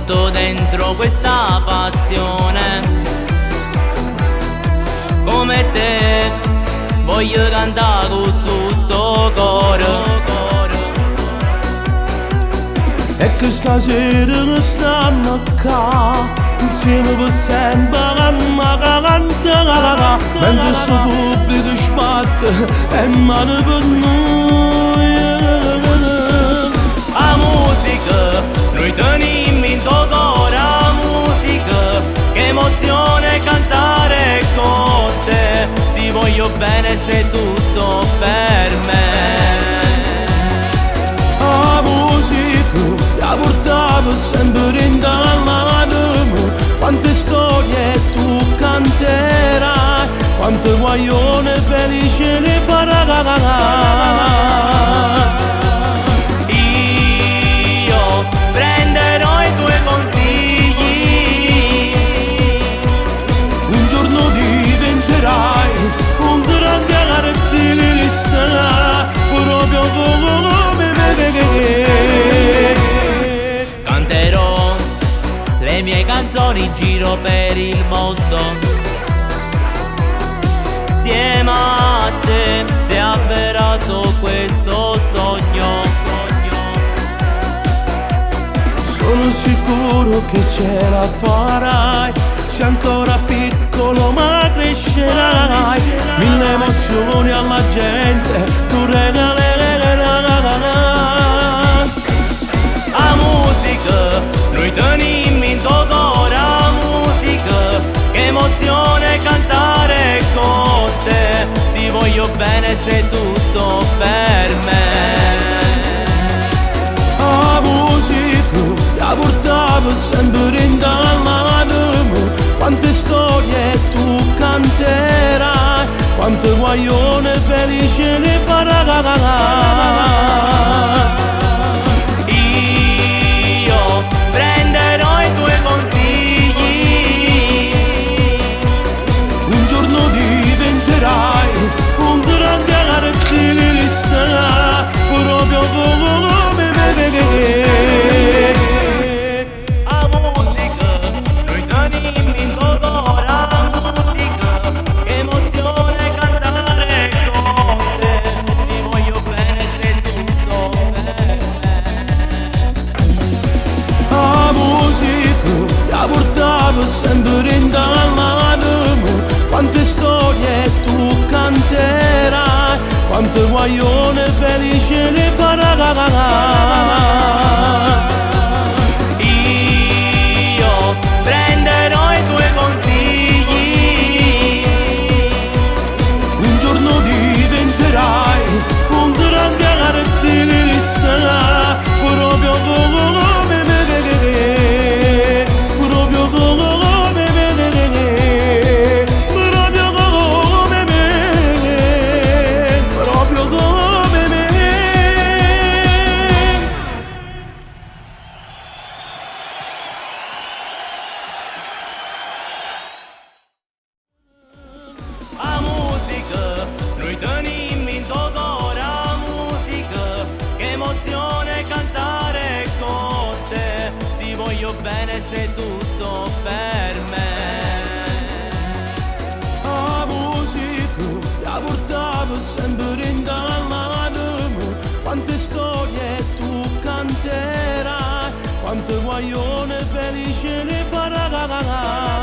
porto dentro questa passione. Come te voglio cantare con tutto coro. E che stasera che stanno qua insieme per sempre a cantare, mentre sto pubblico sbatte e mano per noi. La musica, noi teniamo in tuo cuore la musica, che emozione cantare con te, ti voglio bene, sei tutto per me. La musica la portavo sempre in l'anima, quante storie tu canterai, quante guaglione felice ne farai. Prenderò i tuoi consigli, un giorno diventerai un grande artista, proprio come me. Canterò le mie canzoni in giro per il mondo, insieme a te si è avverato questo sogno. Sono sicuro che ce la farai, sei ancora piccolo ma crescerai, mille emozioni alla gente tu regalerai. La musica, noi teniamo in tuo cuore la musica, che emozione cantare con te, ti voglio bene, sei tutto per me. La musica la portavo sempre in l'anima, quante storie tu canterai, quante guaglione felice ne farai. Io prenderò i tuoi consigli, un giorno diventerai un grande artista, proprio come me. la musica, noi teniamo in tuo cuore la musica, che emozione cantare con te, ti voglio bene, sei tutto per me. La musica la portavo sempre in l'anima, quante storie tu canterai, quante guaglione felice ne farai. Io prenderò i tuoi consigli, Un giorno diventerai un grande artista, proprio come me, proprio come me, proprio come me, proprio come me. la musica, noi teniamo in tuo cuore la musica, che emozione cantare con te, ti voglio bene, sei tutto per me. La musica la portavo sempre in l'anima, quante storie tu canterai, quante guaglione felice ne farai.